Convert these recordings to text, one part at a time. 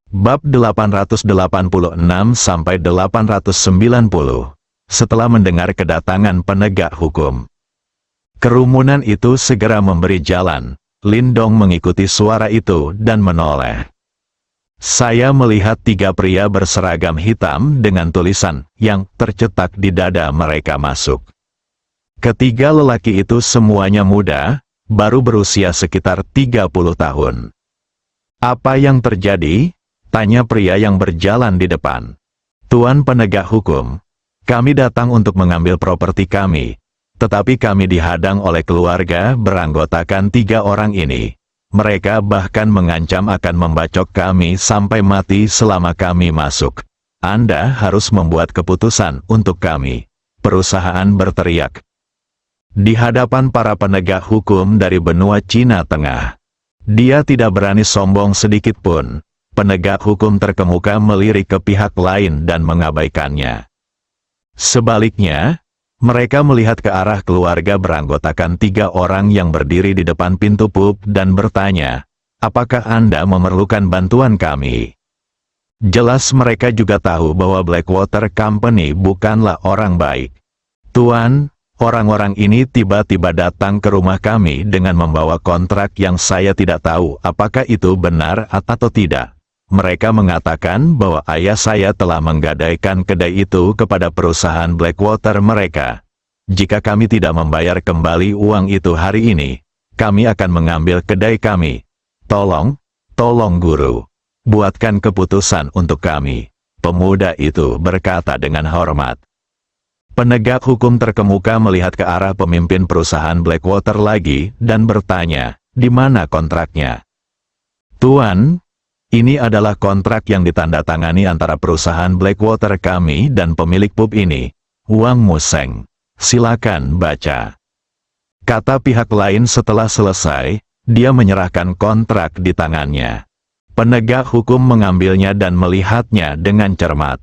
Bab 886-890. Setelah mendengar kedatangan penegak hukum, kerumunan itu segera memberi jalan. Lindong mengikuti suara itu dan menoleh. Saya melihat 3 pria berseragam hitam dengan tulisan yang tercetak di dada mereka masuk. Ketiga lelaki itu semuanya muda, baru berusia sekitar 30 tahun. "Apa yang terjadi?" tanya pria yang berjalan di depan. "Tuan penegak hukum, kami datang untuk mengambil properti kami, tetapi kami dihadang oleh keluarga beranggotakan 3 orang ini. Mereka bahkan mengancam akan membacok kami sampai mati selama kami masuk. Anda harus membuat keputusan untuk kami." Perusahaan berteriak di hadapan para penegak hukum dari benua Cina Tengah. Dia tidak berani sombong sedikit pun. Penegak hukum terkemuka melirik ke pihak lain dan mengabaikannya. Sebaliknya, mereka melihat ke arah keluarga beranggotakan 3 orang yang berdiri di depan pintu pub dan bertanya, "Apakah Anda memerlukan bantuan kami?" Jelas mereka juga tahu bahwa Blackwater Company bukanlah orang baik. "Tuan, orang-orang ini tiba-tiba datang ke rumah kami dengan membawa kontrak yang saya tidak tahu apakah itu benar atau tidak. Mereka mengatakan bahwa ayah saya telah menggadaikan kedai itu kepada perusahaan Blackwater mereka. Jika kami tidak membayar kembali uang itu hari ini, kami akan mengambil kedai kami. Tolong guru, buatkan keputusan untuk kami." Pemuda itu berkata dengan hormat. Penegak hukum terkemuka melihat ke arah pemimpin perusahaan Blackwater lagi dan bertanya, "Di mana kontraknya?" "Tuan, ini adalah kontrak yang ditandatangani antara perusahaan Blackwater kami dan pemilik pub ini, Wang Museng. Silakan baca," kata pihak lain setelah selesai. Dia menyerahkan kontrak di tangannya. Penegak hukum mengambilnya dan melihatnya dengan cermat.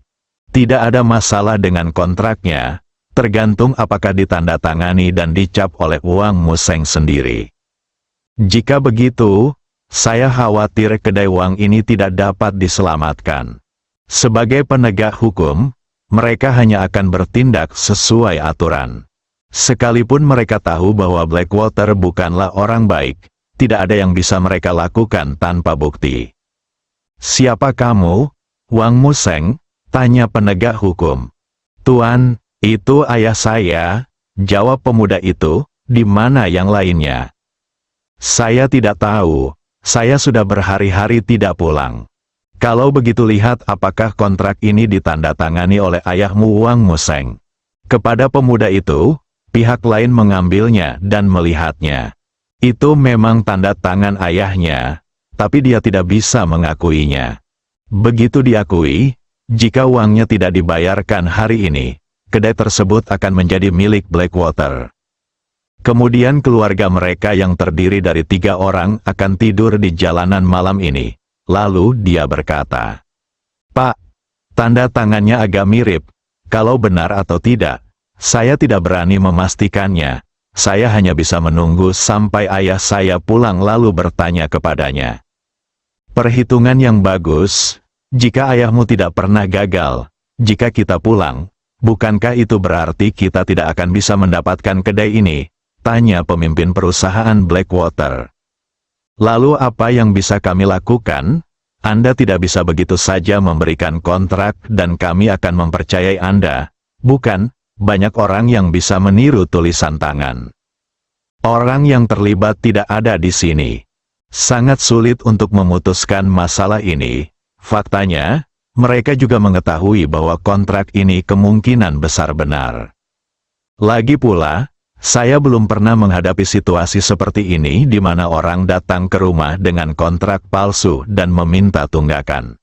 Tidak ada masalah dengan kontraknya, tergantung apakah ditandatangani dan dicap oleh Wang Museng sendiri. Jika begitu, saya khawatir kedai Wang ini tidak dapat diselamatkan. Sebagai penegak hukum, mereka hanya akan bertindak sesuai aturan. Sekalipun mereka tahu bahwa Blackwater bukanlah orang baik, tidak ada yang bisa mereka lakukan tanpa bukti. "Siapa kamu, Wang Museng?" tanya penegak hukum. "Tuan, itu ayah saya," jawab pemuda itu. "Di mana yang lainnya?" "Saya tidak tahu. Saya sudah berhari-hari tidak pulang." "Kalau begitu lihat apakah kontrak ini ditandatangani oleh ayahmu Wang Museng." Kepada pemuda itu, pihak lain mengambilnya dan melihatnya. Itu memang tanda tangan ayahnya, tapi dia tidak bisa mengakuinya. Begitu diakui, jika uangnya tidak dibayarkan hari ini, kedai tersebut akan menjadi milik Blackwater. Kemudian keluarga mereka yang terdiri dari 3 orang akan tidur di jalanan malam ini. Lalu dia berkata, "Pak, tanda tangannya agak mirip. Kalau benar atau tidak, saya tidak berani memastikannya. Saya hanya bisa menunggu sampai ayah saya pulang lalu bertanya kepadanya." "Perhitungan yang bagus. Jika ayahmu tidak pernah gagal, jika kita pulang, bukankah itu berarti kita tidak akan bisa mendapatkan kedai ini?" tanya pemimpin perusahaan Blackwater. "Lalu apa yang bisa kami lakukan? Anda tidak bisa begitu saja memberikan kontrak dan kami akan mempercayai Anda, bukan? Banyak orang yang bisa meniru tulisan tangan. Orang yang terlibat tidak ada di sini. Sangat sulit untuk memutuskan masalah ini. Faktanya, mereka juga mengetahui bahwa kontrak ini kemungkinan besar benar. Lagi pula, saya belum pernah menghadapi situasi seperti ini di mana orang datang ke rumah dengan kontrak palsu dan meminta tunggakan.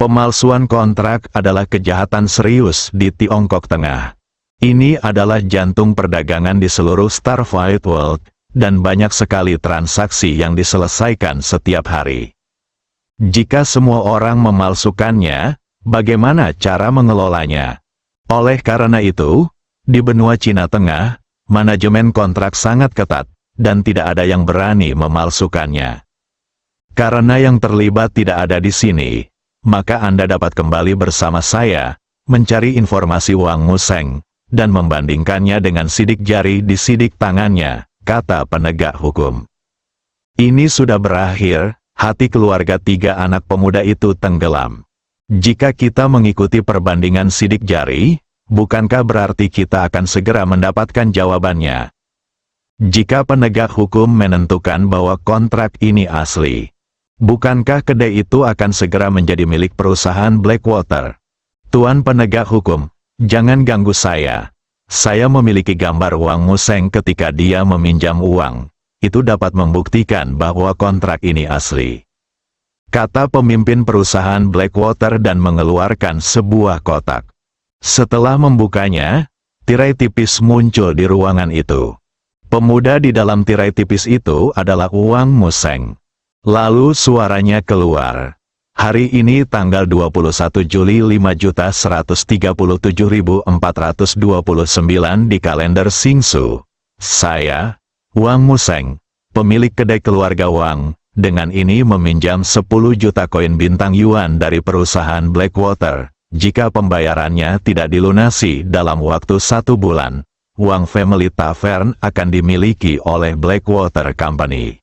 Pemalsuan kontrak adalah kejahatan serius di Tiongkok Tengah. Ini adalah jantung perdagangan di seluruh Starfight World, dan banyak sekali transaksi yang diselesaikan setiap hari. Jika semua orang memalsukannya, bagaimana cara mengelolanya? Oleh karena itu, di benua Cina Tengah, manajemen kontrak sangat ketat, dan tidak ada yang berani memalsukannya. Karena yang terlibat tidak ada di sini, maka Anda dapat kembali bersama saya, mencari informasi Wang Museng, dan membandingkannya dengan sidik jari di sidik tangannya, kata penegak hukum. Ini sudah berakhir, hati keluarga tiga anak pemuda itu tenggelam. Jika kita mengikuti perbandingan sidik jari, bukankah berarti kita akan segera mendapatkan jawabannya? Jika penegak hukum menentukan bahwa kontrak ini asli, bukankah kedai itu akan segera menjadi milik perusahaan Blackwater? Tuan penegak hukum, jangan ganggu saya. Saya memiliki gambar Wang Museng ketika dia meminjam uang. Itu dapat membuktikan bahwa kontrak ini asli, kata pemimpin perusahaan Blackwater dan mengeluarkan sebuah kotak. Setelah membukanya, tirai tipis muncul di ruangan itu. Pemuda di dalam tirai tipis itu adalah Wang Museng. Lalu suaranya keluar. Hari ini tanggal 21 Juli 5.137.429 di kalender Singsu. Saya, Wang Museng, pemilik kedai keluarga Wang, dengan ini meminjam 10 juta koin bintang yuan dari perusahaan Blackwater. Jika pembayarannya tidak dilunasi dalam waktu 1 bulan, Wang Family Tavern akan dimiliki oleh Blackwater Company.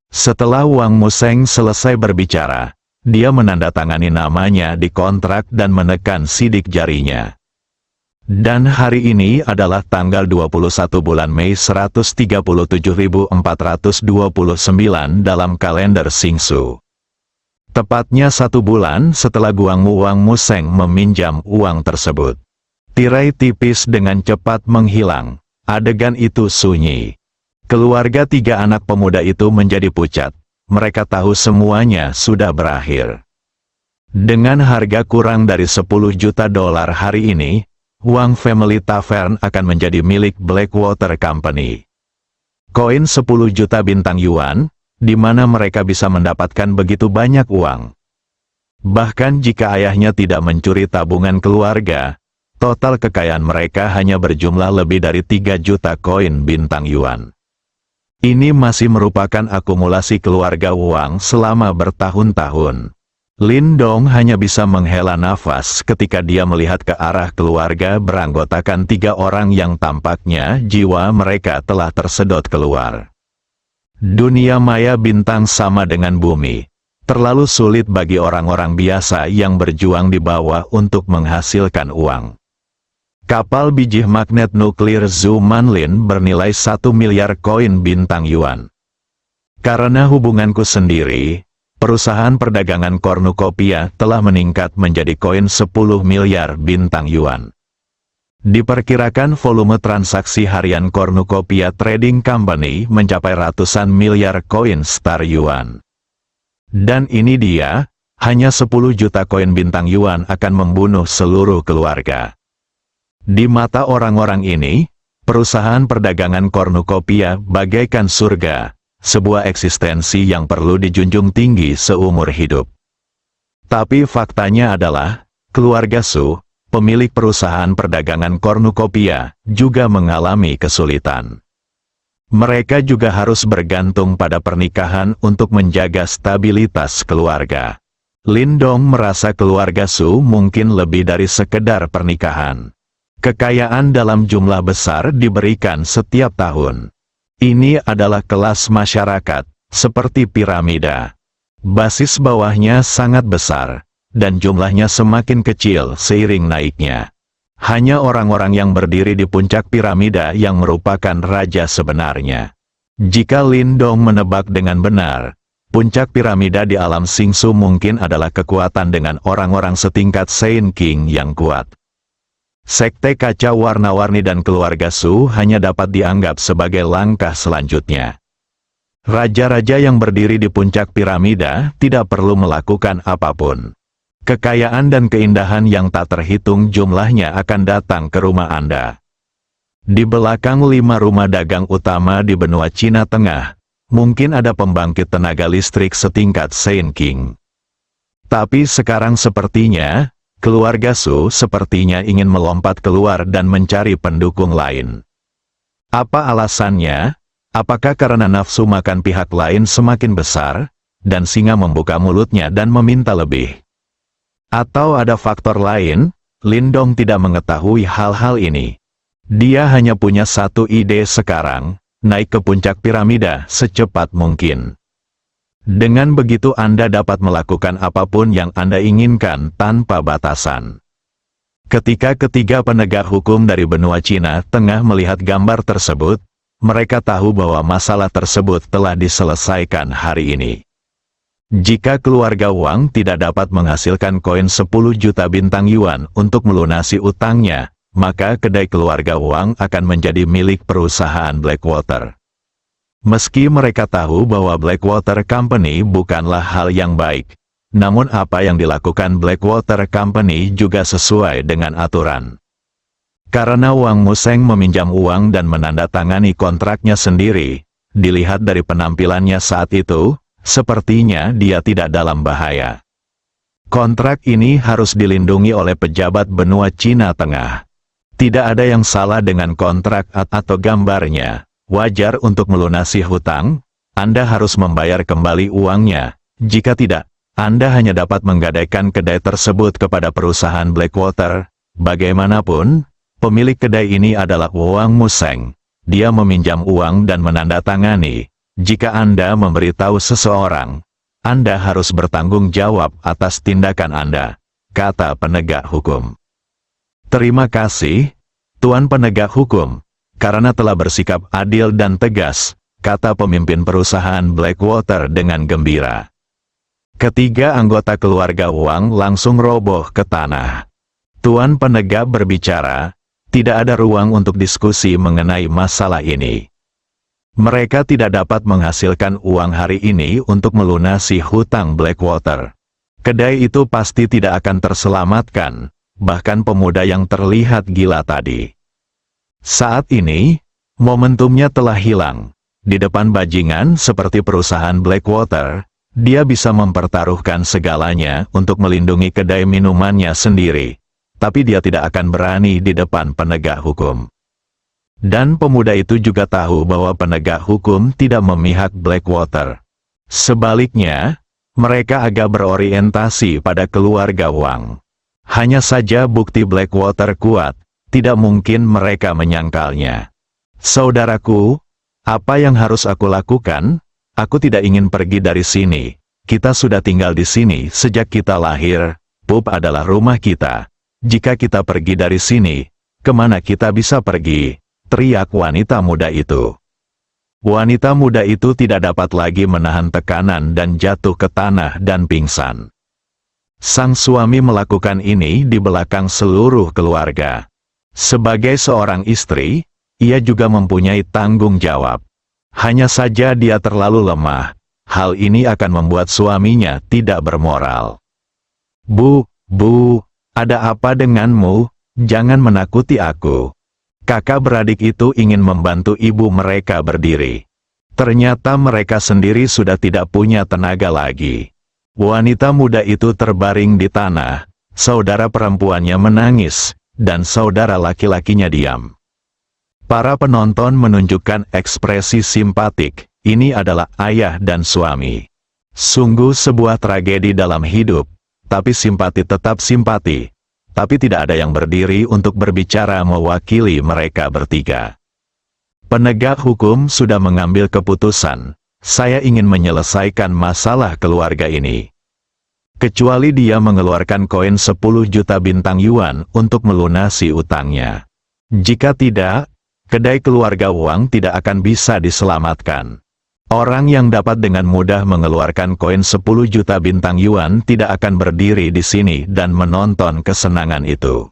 Setelah Wang Museng selesai berbicara, dia menandatangani namanya di kontrak dan menekan sidik jarinya. Dan hari ini adalah tanggal 21 bulan Mei 137.429 dalam kalender Singsu. Tepatnya 1 bulan setelah Wang Museng meminjam uang tersebut. Tirai tipis dengan cepat menghilang. Adegan itu sunyi. Keluarga tiga anak pemuda itu menjadi pucat. Mereka tahu semuanya sudah berakhir. Dengan harga kurang dari 10 juta dolar hari ini, Wang Family Tavern akan menjadi milik Blackwater Company. Koin 10 juta bintang yuan, di mana mereka bisa mendapatkan begitu banyak uang. Bahkan jika ayahnya tidak mencuri tabungan keluarga, total kekayaan mereka hanya berjumlah lebih dari 3 juta koin bintang yuan. Ini masih merupakan akumulasi keluarga Wang selama bertahun-tahun. Lin Dong hanya bisa menghela nafas ketika dia melihat ke arah keluarga beranggotakan 3 orang yang tampaknya jiwa mereka telah tersedot keluar. Dunia maya bintang sama dengan bumi. Terlalu sulit bagi orang-orang biasa yang berjuang di bawah untuk menghasilkan uang. Kapal biji magnet nuklir Zhu Manlin bernilai 1 miliar koin bintang yuan. Karena hubunganku sendiri, perusahaan perdagangan kornukopia telah meningkat menjadi koin 10 miliar bintang yuan. Diperkirakan volume transaksi harian Kornukopia Trading Company mencapai ratusan miliar koin Star Yuan. Dan ini dia, hanya 10 juta koin bintang yuan akan membunuh seluruh keluarga. Di mata orang-orang ini, perusahaan perdagangan kornukopia bagaikan surga, sebuah eksistensi yang perlu dijunjung tinggi seumur hidup. Tapi faktanya adalah, keluarga Su, pemilik perusahaan perdagangan kornukopia, juga mengalami kesulitan. Mereka juga harus bergantung pada pernikahan untuk menjaga stabilitas keluarga. Lin Dong merasa keluarga Su mungkin lebih dari sekedar pernikahan. Kekayaan dalam jumlah besar diberikan setiap tahun. Ini adalah kelas masyarakat, seperti piramida. Basis bawahnya sangat besar, dan jumlahnya semakin kecil seiring naiknya. Hanya orang-orang yang berdiri di puncak piramida yang merupakan raja sebenarnya. Jika Lin Dong menebak dengan benar, puncak piramida di alam Singsu mungkin adalah kekuatan dengan orang-orang setingkat Saint King yang kuat. Sekte kaca warna-warni dan keluarga Su hanya dapat dianggap sebagai langkah selanjutnya. Raja-raja yang berdiri di puncak piramida tidak perlu melakukan apapun. Kekayaan dan keindahan yang tak terhitung jumlahnya akan datang ke rumah Anda. Di belakang 5 rumah dagang utama di benua Cina Tengah, mungkin ada pembangkit tenaga listrik setingkat Saint King. Tapi sekarang sepertinya, keluarga Su sepertinya ingin melompat keluar dan mencari pendukung lain. Apa alasannya? Apakah karena nafsu makan pihak lain semakin besar? dan singa membuka mulutnya dan meminta lebih. Atau ada faktor lain? Lindong tidak mengetahui hal-hal ini. Dia hanya punya satu ide sekarang, naik ke puncak piramida secepat mungkin. Dengan begitu Anda dapat melakukan apapun yang Anda inginkan tanpa batasan. Ketika ketiga penegak hukum dari benua Cina tengah melihat gambar tersebut, mereka tahu bahwa masalah tersebut telah diselesaikan hari ini. Jika keluarga Wang tidak dapat menghasilkan koin 10 juta bintang yuan untuk melunasi utangnya, maka kedai keluarga Wang akan menjadi milik perusahaan Blackwater. Meski mereka tahu bahwa Blackwater Company bukanlah hal yang baik, namun apa yang dilakukan Blackwater Company juga sesuai dengan aturan. Karena Wang Museng meminjam uang dan menandatangani kontraknya sendiri, dilihat dari penampilannya saat itu, sepertinya dia tidak dalam bahaya. Kontrak ini harus dilindungi oleh pejabat benua Cina Tengah. Tidak ada yang salah dengan kontrak atau gambarnya. Wajar untuk melunasi hutang, Anda harus membayar kembali uangnya. Jika tidak, Anda hanya dapat menggadaikan kedai tersebut kepada perusahaan Blackwater. Bagaimanapun, pemilik kedai ini adalah Wang Museng. Dia meminjam uang dan menandatangani. Jika Anda memberitahu seseorang, Anda harus bertanggung jawab atas tindakan Anda, kata penegak hukum. Terima kasih, Tuan Penegak Hukum, karena telah bersikap adil dan tegas, kata pemimpin perusahaan Blackwater dengan gembira. Ketiga anggota keluarga Wang langsung roboh ke tanah. Tuan Penegak berbicara, tidak ada ruang untuk diskusi mengenai masalah ini. Mereka tidak dapat menghasilkan uang hari ini untuk melunasi hutang Blackwater. Kedai itu pasti tidak akan terselamatkan, bahkan pemuda yang terlihat gila tadi. Saat ini, momentumnya telah hilang. Di depan bajingan seperti perusahaan Blackwater, dia bisa mempertaruhkan segalanya untuk melindungi kedai minumannya sendiri. Tapi dia tidak akan berani di depan penegak hukum. Dan pemuda itu juga tahu bahwa penegak hukum tidak memihak Blackwater. Sebaliknya, mereka agak berorientasi pada keluarga Wang. Hanya saja bukti Blackwater kuat, tidak mungkin mereka menyangkalnya. Saudaraku, apa yang harus aku lakukan? Aku tidak ingin pergi dari sini. Kita sudah tinggal di sini sejak kita lahir. Pub adalah rumah kita. Jika kita pergi dari sini, kemana kita bisa pergi? Teriak wanita muda itu. Wanita muda itu tidak dapat lagi menahan tekanan dan jatuh ke tanah dan pingsan. Sang suami melakukan ini di belakang seluruh keluarga. Sebagai seorang istri, ia juga mempunyai tanggung jawab. Hanya saja dia terlalu lemah. Hal ini akan membuat suaminya tidak bermoral. Bu, ada apa denganmu? Jangan menakuti aku. Kakak beradik itu ingin membantu ibu mereka berdiri. Ternyata mereka sendiri sudah tidak punya tenaga lagi. Wanita muda itu terbaring di tanah, saudara perempuannya menangis, dan saudara laki-lakinya diam. Para penonton menunjukkan ekspresi simpatik, ini adalah ayah dan suami. Sungguh sebuah tragedi dalam hidup, tapi simpati tetap simpati. Tapi tidak ada yang berdiri untuk berbicara mewakili mereka bertiga. Penegak hukum sudah mengambil keputusan. Saya ingin menyelesaikan masalah keluarga ini. Kecuali dia mengeluarkan koin 10 juta bintang yuan untuk melunasi utangnya. Jika tidak, kedai keluarga Wang tidak akan bisa diselamatkan. Orang yang dapat dengan mudah mengeluarkan koin 10 juta bintang yuan tidak akan berdiri di sini dan menonton kesenangan itu.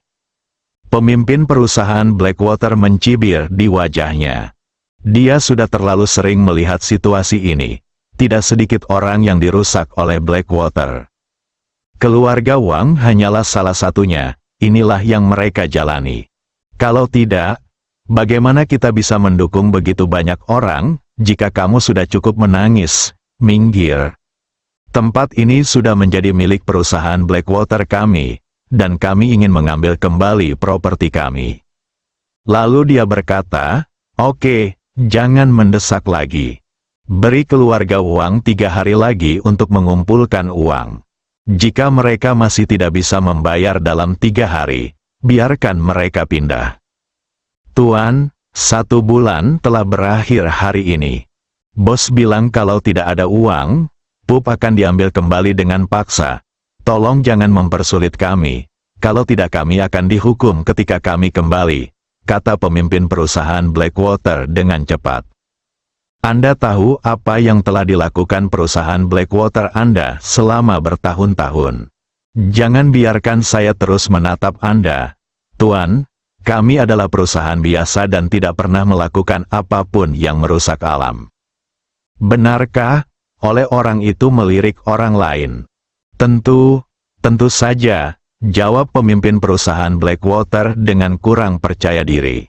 Pemimpin perusahaan Blackwater mencibir di wajahnya. Dia sudah terlalu sering melihat situasi ini. Tidak sedikit orang yang dirusak oleh Blackwater. Keluarga Wang hanyalah salah satunya, inilah yang mereka jalani. Kalau tidak, bagaimana kita bisa mendukung begitu banyak orang? Jika kamu sudah cukup menangis, minggir. Tempat ini sudah menjadi milik perusahaan Blackwater kami, dan kami ingin mengambil kembali properti kami. Lalu dia berkata, oke, jangan mendesak lagi. Beri keluarga Wang 3 hari lagi untuk mengumpulkan uang. Jika mereka masih tidak bisa membayar dalam 3 hari, biarkan mereka pindah. Tuan, 1 bulan telah berakhir hari ini. Bos bilang kalau tidak ada uang, pup akan diambil kembali dengan paksa. Tolong jangan mempersulit kami. Kalau tidak kami akan dihukum ketika kami kembali, kata pemimpin perusahaan Blackwater dengan cepat. Anda tahu apa yang telah dilakukan perusahaan Blackwater Anda selama bertahun-tahun. Jangan biarkan saya terus menatap Anda. Tuan, kami adalah perusahaan biasa dan tidak pernah melakukan apapun yang merusak alam. Benarkah? Oleh orang itu melirik orang lain. Tentu saja, jawab pemimpin perusahaan Blackwater dengan kurang percaya diri.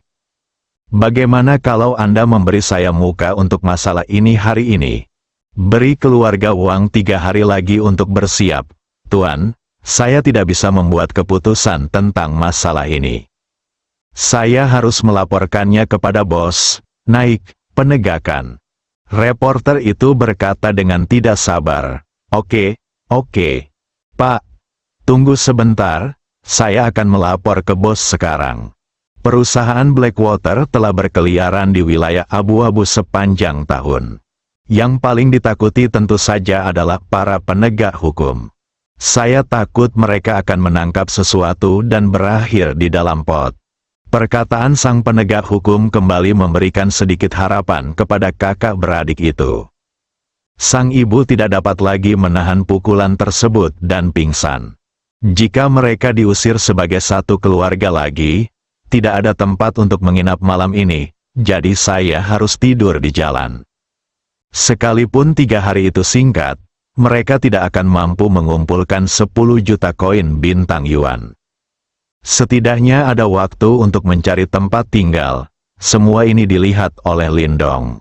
Bagaimana kalau Anda memberi saya muka untuk masalah ini hari ini? Beri keluarga Wang 3 hari lagi untuk bersiap. Tuan, saya tidak bisa membuat keputusan tentang masalah ini. Saya harus melaporkannya kepada bos. Naik, penegakan. Reporter itu berkata dengan tidak sabar. Oke, Pak. Tunggu sebentar, saya akan melapor ke bos sekarang. Perusahaan Blackwater telah berkeliaran di wilayah abu-abu sepanjang tahun. Yang paling ditakuti tentu saja adalah para penegak hukum. Saya takut mereka akan menangkap sesuatu dan berakhir di dalam pot. Perkataan sang penegak hukum kembali memberikan sedikit harapan kepada kakak beradik itu. Sang ibu tidak dapat lagi menahan pukulan tersebut dan pingsan. Jika mereka diusir sebagai satu keluarga lagi, tidak ada tempat untuk menginap malam ini, jadi saya harus tidur di jalan. Sekalipun 3 hari itu singkat, mereka tidak akan mampu mengumpulkan 10 juta koin bintang yuan. Setidaknya ada waktu untuk mencari tempat tinggal. Semua ini dilihat oleh Lindong.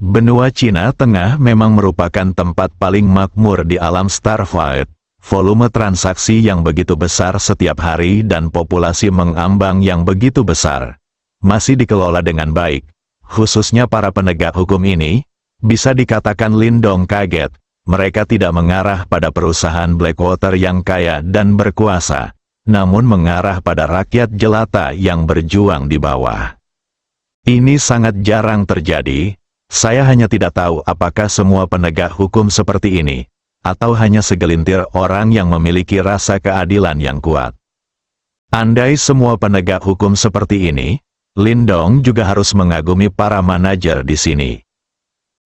Benua Cina Tengah memang merupakan tempat paling makmur di alam Starfight. Volume transaksi yang begitu besar setiap hari dan populasi mengambang yang begitu besar, masih dikelola dengan baik, khususnya para penegak hukum ini, bisa dikatakan Lindong kaget, mereka tidak mengarah pada perusahaan Blackwater yang kaya dan berkuasa, namun mengarah pada rakyat jelata yang berjuang di bawah. Ini sangat jarang terjadi, saya hanya tidak tahu apakah semua penegak hukum seperti ini, atau hanya segelintir orang yang memiliki rasa keadilan yang kuat. Andai semua penegak hukum seperti ini, Lindong juga harus mengagumi para manajer di sini.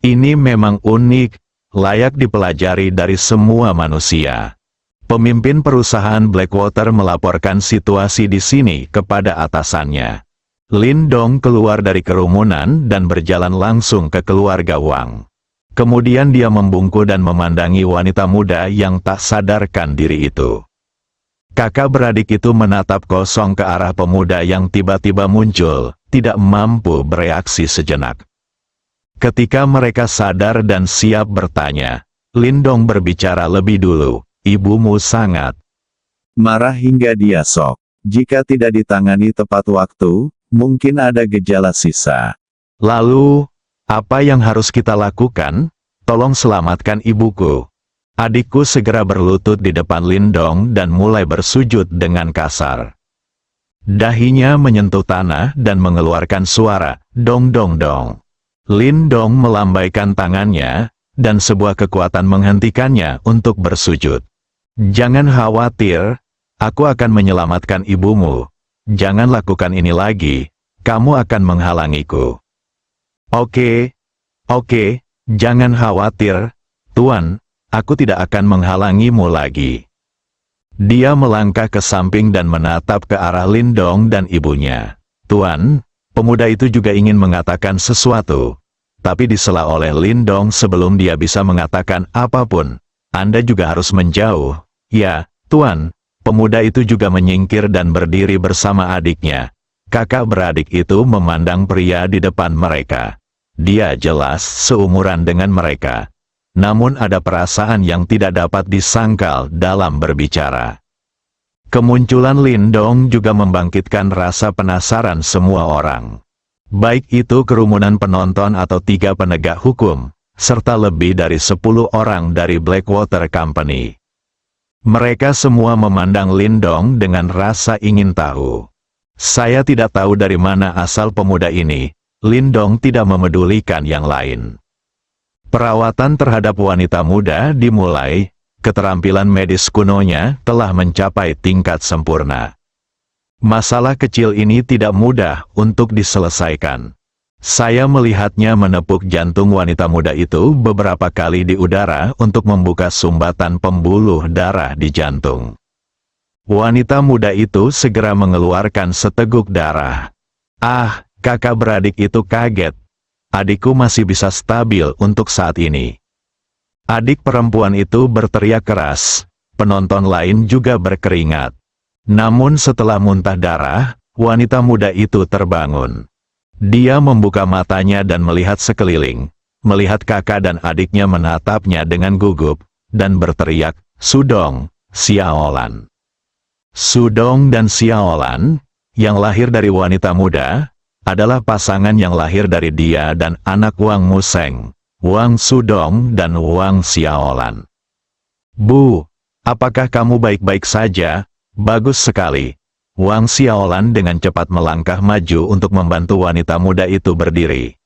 Ini memang unik, layak dipelajari dari semua manusia. Pemimpin perusahaan Blackwater melaporkan situasi di sini kepada atasannya. Lindong keluar dari kerumunan dan berjalan langsung ke keluarga Wang. Kemudian dia membungkuk dan memandangi wanita muda yang tak sadarkan diri itu. Kakak beradik itu menatap kosong ke arah pemuda yang tiba-tiba muncul, tidak mampu bereaksi sejenak. Ketika mereka sadar dan siap bertanya, Lindong berbicara lebih dulu, ibumu sangat marah hingga dia shock. Jika tidak ditangani tepat waktu, mungkin ada gejala sisa. Lalu, apa yang harus kita lakukan? Tolong selamatkan ibuku. Adikku segera berlutut di depan Lindong dan mulai bersujud dengan kasar. Dahinya menyentuh tanah dan mengeluarkan suara, dong dong dong. Lindong melambaikan tangannya, dan sebuah kekuatan menghentikannya untuk bersujud. Jangan khawatir, aku akan menyelamatkan ibumu. Jangan lakukan ini lagi, kamu akan menghalangiku. Oke, jangan khawatir, Tuan, aku tidak akan menghalangimu lagi. Dia melangkah ke samping dan menatap ke arah Lindong dan ibunya. Tuan, pemuda itu juga ingin mengatakan sesuatu, tapi disela oleh Lindong sebelum dia bisa mengatakan apapun. Anda juga harus menjauh. Ya, Tuan, pemuda itu juga menyingkir dan berdiri bersama adiknya. Kakak beradik itu memandang pria di depan mereka. Dia jelas seumuran dengan mereka. Namun ada perasaan yang tidak dapat disangkal dalam berbicara. Kemunculan Lindong juga membangkitkan rasa penasaran semua orang. Baik itu kerumunan penonton atau 3 penegak hukum, serta lebih dari 10 orang dari Blackwater Company. Mereka semua memandang Lindong dengan rasa ingin tahu. Saya tidak tahu dari mana asal pemuda ini. Lindong tidak memedulikan yang lain. Perawatan terhadap wanita muda dimulai, keterampilan medis kunonya telah mencapai tingkat sempurna. Masalah kecil ini tidak mudah untuk diselesaikan. Saya melihatnya menepuk jantung wanita muda itu beberapa kali di udara untuk membuka sumbatan pembuluh darah di jantung. Wanita muda itu segera mengeluarkan seteguk darah. Ah, kakak beradik itu kaget. Adikku masih bisa stabil untuk saat ini. Adik perempuan itu berteriak keras. Penonton lain juga berkeringat. Namun setelah muntah darah, wanita muda itu terbangun. Dia membuka matanya dan melihat sekeliling. Melihat kakak dan adiknya menatapnya dengan gugup, dan berteriak, "Sudong, Xiaolan." Sudong dan Xiaolan, yang lahir dari wanita muda, adalah pasangan yang lahir dari dia dan anak Wang Museng, Wang Sudong dan Wang Xiaolan. "Bu, apakah kamu baik-baik saja?" "Bagus sekali." Wang Xiaolan dengan cepat melangkah maju untuk membantu wanita muda itu berdiri.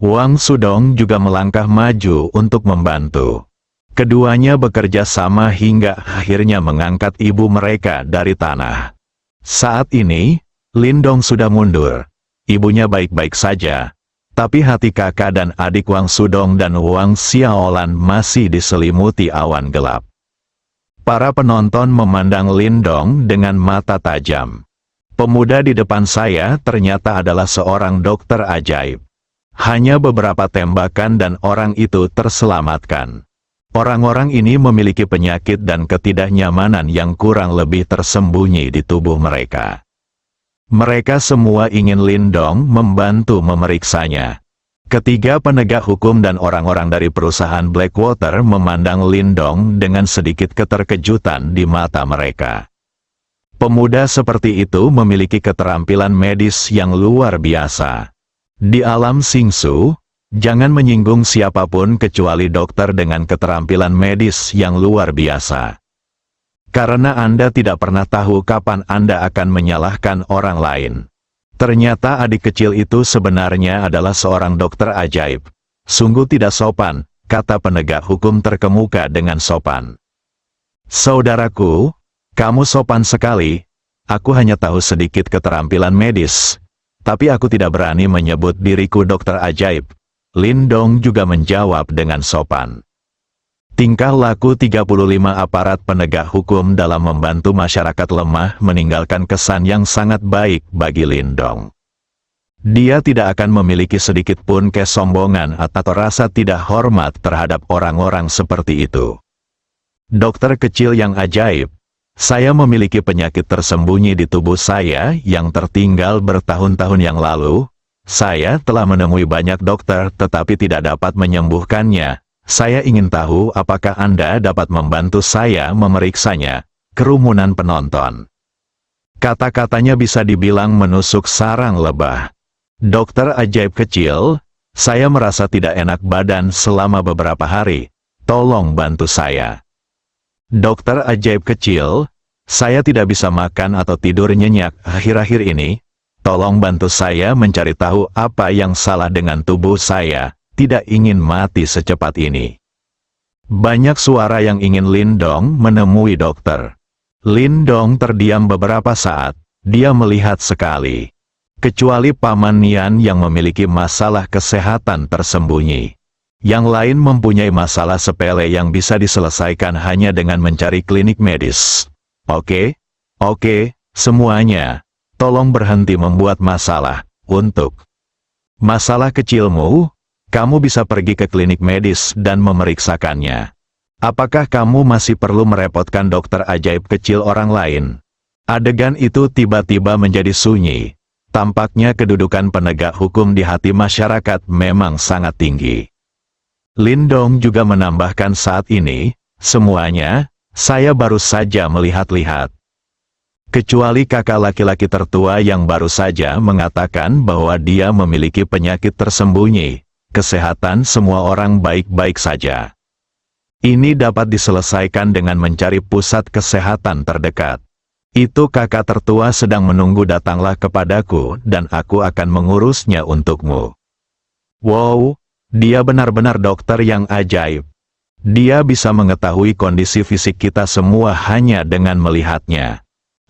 Wang Sudong juga melangkah maju untuk membantu. Keduanya bekerja sama hingga akhirnya mengangkat ibu mereka dari tanah. Saat ini, Lindong sudah mundur. Ibunya baik-baik saja. Tapi hati kakak dan adik Wang Sudong dan Wang Xiaolan masih diselimuti awan gelap. Para penonton memandang Lindong dengan mata tajam. Pemuda di depan saya ternyata adalah seorang dokter ajaib. Hanya beberapa tembakan dan orang itu terselamatkan. Orang-orang ini memiliki penyakit dan ketidaknyamanan yang kurang lebih tersembunyi di tubuh mereka. Mereka semua ingin Lindong membantu memeriksanya. Ketiga penegak hukum dan orang-orang dari perusahaan Blackwater memandang Lindong dengan sedikit keterkejutan di mata mereka. Pemuda seperti itu memiliki keterampilan medis yang luar biasa. Di alam Xingsu, jangan menyinggung siapapun kecuali dokter dengan keterampilan medis yang luar biasa. Karena Anda tidak pernah tahu kapan Anda akan menyalahkan orang lain. Ternyata adik kecil itu sebenarnya adalah seorang dokter ajaib. Sungguh tidak sopan, kata penegak hukum terkemuka dengan sopan. "Saudaraku, kamu sopan sekali. Aku hanya tahu sedikit keterampilan medis. Tapi aku tidak berani menyebut diriku dokter ajaib." Lindong juga menjawab dengan sopan. Tingkah laku 35 aparat penegak hukum dalam membantu masyarakat lemah meninggalkan kesan yang sangat baik bagi Lindong. Dia tidak akan memiliki sedikit pun kesombongan atau rasa tidak hormat terhadap orang-orang seperti itu. "Dokter kecil yang ajaib, saya memiliki penyakit tersembunyi di tubuh saya yang tertinggal bertahun-tahun yang lalu. Saya telah menemui banyak dokter tetapi tidak dapat menyembuhkannya. Saya ingin tahu apakah Anda dapat membantu saya memeriksanya." Kerumunan penonton. Kata-katanya bisa dibilang menusuk sarang lebah. "Dokter ajaib kecil, saya merasa tidak enak badan selama beberapa hari. Tolong bantu saya." "Dokter ajaib kecil, saya tidak bisa makan atau tidur nyenyak akhir-akhir ini. Tolong bantu saya mencari tahu apa yang salah dengan tubuh saya. Tidak ingin mati secepat ini." Banyak suara yang ingin Lindong menemui dokter. Lindong terdiam beberapa saat. Dia melihat sekali. Kecuali Paman Nian yang memiliki masalah kesehatan tersembunyi. Yang lain mempunyai masalah sepele yang bisa diselesaikan hanya dengan mencari klinik medis. Oke, semuanya. Tolong berhenti membuat masalah. Untuk masalah kecilmu, kamu bisa pergi ke klinik medis dan memeriksakannya. Apakah kamu masih perlu merepotkan dokter ajaib kecil orang lain? Adegan itu tiba-tiba menjadi sunyi. Tampaknya kedudukan penegak hukum di hati masyarakat memang sangat tinggi. Lindong juga menambahkan saat ini, semuanya, saya baru saja melihat-lihat. Kecuali kakak laki-laki tertua yang baru saja mengatakan bahwa dia memiliki penyakit tersembunyi, kesehatan semua orang baik-baik saja. Ini dapat diselesaikan dengan mencari pusat kesehatan terdekat. Itu kakak tertua sedang menunggu, datanglah kepadaku dan aku akan mengurusnya untukmu. Wow, dia benar-benar dokter yang ajaib. Dia bisa mengetahui kondisi fisik kita semua hanya dengan melihatnya.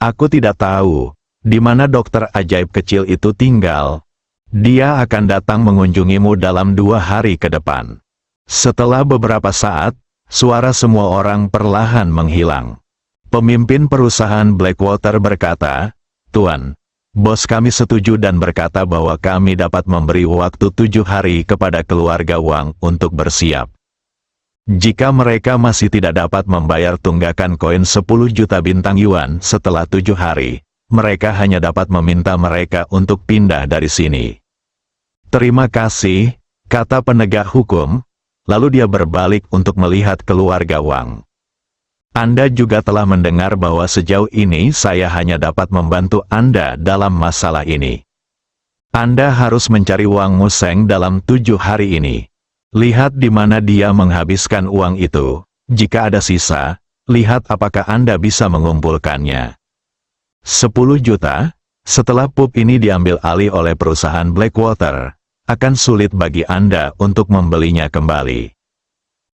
Aku tidak tahu di mana dokter ajaib kecil itu tinggal. Dia akan datang mengunjungimu dalam 2 hari ke depan. Setelah beberapa saat, suara semua orang perlahan menghilang. Pemimpin perusahaan Blackwater berkata, "Tuan, bos kami setuju dan berkata bahwa kami dapat memberi waktu 7 hari kepada keluarga Wang untuk bersiap. Jika mereka masih tidak dapat membayar tunggakan koin 10 juta bintang yuan setelah 7 hari, mereka hanya dapat meminta mereka untuk pindah dari sini." "Terima kasih," kata penegak hukum, lalu dia berbalik untuk melihat keluarga Wang. "Anda juga telah mendengar bahwa sejauh ini saya hanya dapat membantu Anda dalam masalah ini. Anda harus mencari Wang Museng dalam 7 hari ini. Lihat di mana dia menghabiskan uang itu. Jika ada sisa, lihat apakah Anda bisa mengumpulkannya." 10 juta? Setelah pub ini diambil alih oleh perusahaan Blackwater, akan sulit bagi Anda untuk membelinya kembali.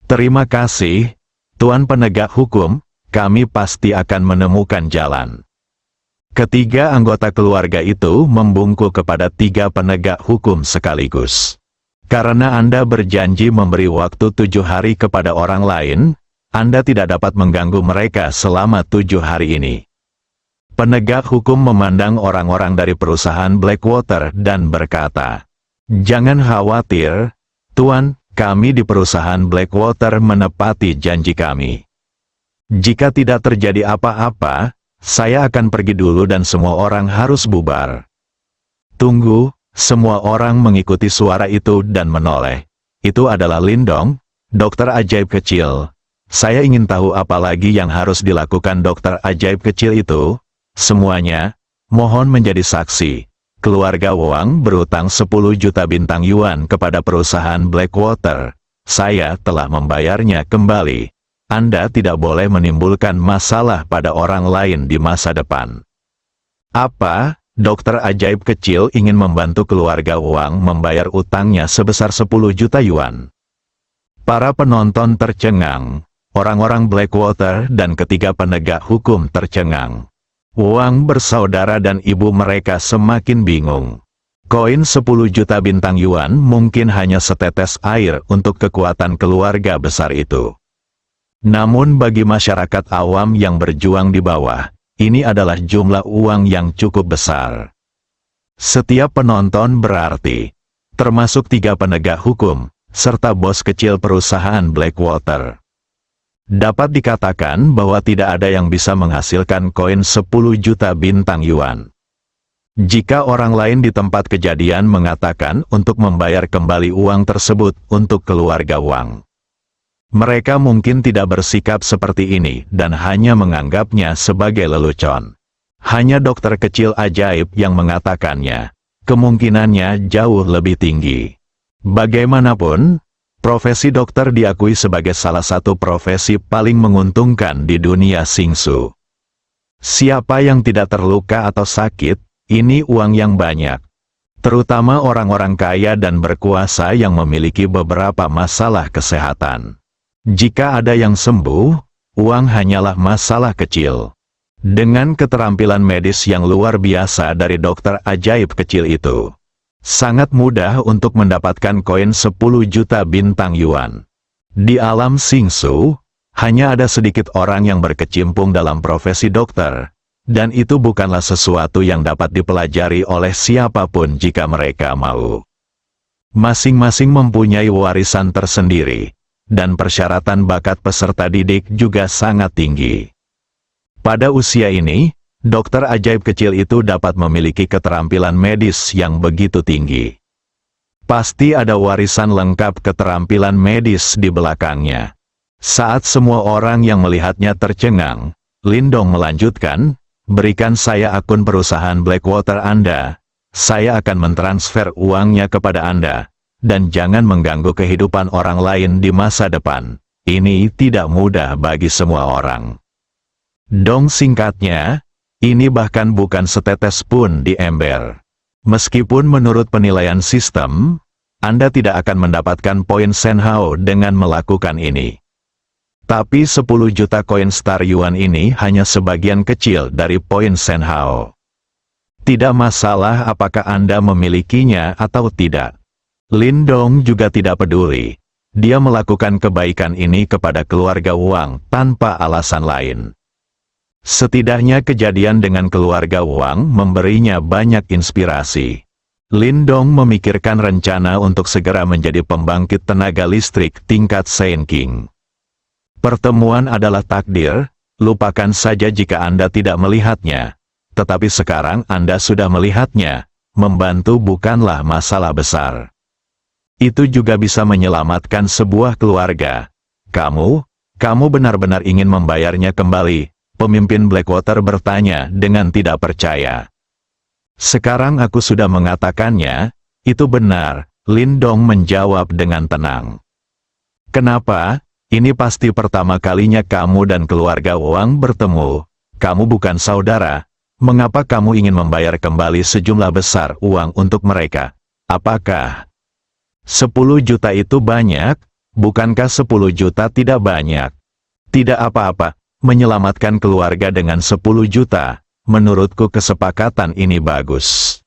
"Terima kasih, Tuan penegak hukum, kami pasti akan menemukan jalan." Ketiga anggota keluarga itu membungkuk kepada 3 penegak hukum sekaligus. "Karena Anda berjanji memberi waktu 7 hari kepada orang lain, Anda tidak dapat mengganggu mereka selama 7 hari ini." Penegak hukum memandang orang-orang dari perusahaan Blackwater dan berkata, "Jangan khawatir, Tuan, kami di perusahaan Blackwater menepati janji kami. Jika tidak terjadi apa-apa, saya akan pergi dulu dan semua orang harus bubar." "Tunggu." Semua orang mengikuti suara itu dan menoleh. Itu adalah Lindong, dokter ajaib kecil. Saya ingin tahu apa lagi yang harus dilakukan dokter ajaib kecil itu. Semuanya, mohon menjadi saksi. Keluarga Wang berutang 10 juta bintang yuan kepada perusahaan Blackwater. Saya telah membayarnya kembali. Anda tidak boleh menimbulkan masalah pada orang lain di masa depan." "Apa? Dokter ajaib kecil ingin membantu keluarga Wang membayar utangnya sebesar 10 juta yuan?" Para penonton tercengang, orang-orang Blackwater dan ketiga penegak hukum tercengang. Wang bersaudara dan ibu mereka semakin bingung. Koin 10 juta bintang yuan mungkin hanya setetes air untuk kekuatan keluarga besar itu. Namun bagi masyarakat awam yang berjuang di bawah, ini adalah jumlah uang yang cukup besar. Setiap penonton berarti, termasuk 3 penegak hukum, serta bos kecil perusahaan Blackwater. Dapat dikatakan bahwa tidak ada yang bisa menghasilkan koin 10 juta bintang yuan. Jika orang lain di tempat kejadian mengatakan untuk membayar kembali uang tersebut untuk keluarga Wang, mereka mungkin tidak bersikap seperti ini dan hanya menganggapnya sebagai lelucon. Hanya dokter kecil ajaib yang mengatakannya. Kemungkinannya jauh lebih tinggi. Bagaimanapun, profesi dokter diakui sebagai salah satu profesi paling menguntungkan di dunia Xingsu. Siapa yang tidak terluka atau sakit, ini uang yang banyak. Terutama orang-orang kaya dan berkuasa yang memiliki beberapa masalah kesehatan. Jika ada yang sembuh, uang hanyalah masalah kecil. Dengan keterampilan medis yang luar biasa dari dokter ajaib kecil itu, sangat mudah untuk mendapatkan koin 10 juta bintang yuan. Di alam Xingsu, hanya ada sedikit orang yang berkecimpung dalam profesi dokter, dan itu bukanlah sesuatu yang dapat dipelajari oleh siapapun jika mereka mau. Masing-masing mempunyai warisan tersendiri, dan persyaratan bakat peserta didik juga sangat tinggi. Pada usia ini, dokter ajaib kecil itu dapat memiliki keterampilan medis yang begitu tinggi. Pasti ada warisan lengkap keterampilan medis di belakangnya. Saat semua orang yang melihatnya tercengang, Lindong melanjutkan, berikan saya akun perusahaan Blackwater Anda. Saya akan mentransfer uangnya kepada Anda. Dan jangan mengganggu kehidupan orang lain di masa depan. Ini tidak mudah bagi semua orang. Dong singkatnya, ini bahkan bukan setetes pun di ember. Meskipun menurut penilaian sistem, Anda tidak akan mendapatkan poin Senhao dengan melakukan ini. Tapi 10 juta koin Star Yuan ini hanya sebagian kecil dari poin Senhao. Tidak masalah apakah Anda memilikinya atau tidak. Lindong juga tidak peduli. Dia melakukan kebaikan ini kepada keluarga Wang tanpa alasan lain. Setidaknya kejadian dengan keluarga Wang memberinya banyak inspirasi. Lindong memikirkan rencana untuk segera menjadi pembangkit tenaga listrik tingkat Saint King. Pertemuan adalah takdir, lupakan saja jika Anda tidak melihatnya. Tetapi sekarang Anda sudah melihatnya, membantu bukanlah masalah besar. Itu juga bisa menyelamatkan sebuah keluarga. Kamu benar-benar ingin membayarnya kembali? Pemimpin Blackwater bertanya dengan tidak percaya. Sekarang aku sudah mengatakannya, itu benar, Lindong menjawab dengan tenang. Kenapa? Ini pasti pertama kalinya kamu dan keluarga Wang bertemu. Kamu bukan saudara. Mengapa kamu ingin membayar kembali sejumlah besar uang untuk mereka? Apakah 10 juta itu banyak? Bukankah 10 juta tidak banyak? Tidak apa-apa, menyelamatkan keluarga dengan 10 juta. Menurutku kesepakatan ini bagus.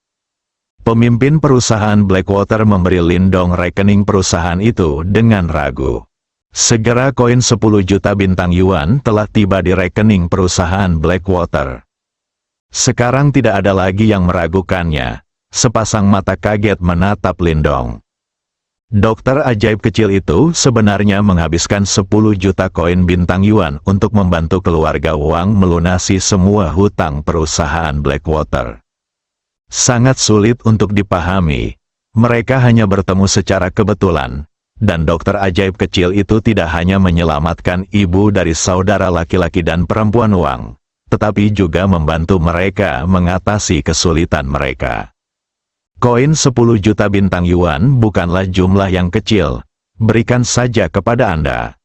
Pemimpin perusahaan Blackwater memberi Lindong rekening perusahaan itu dengan ragu. Segera koin 10 juta bintang Yuan telah tiba di rekening perusahaan Blackwater. Sekarang tidak ada lagi yang meragukannya. Sepasang mata kaget menatap Lindong. Dokter ajaib kecil itu sebenarnya menghabiskan 10 juta koin bintang Yuan untuk membantu keluarga Wang melunasi semua hutang perusahaan Blackwater. Sangat sulit untuk dipahami. Mereka hanya bertemu secara kebetulan. Dan dokter ajaib kecil itu tidak hanya menyelamatkan ibu dari saudara laki-laki dan perempuan Wang, tetapi juga membantu mereka mengatasi kesulitan mereka. Koin 10 juta bintang Yuan bukanlah jumlah yang kecil. Berikan saja kepada Anda.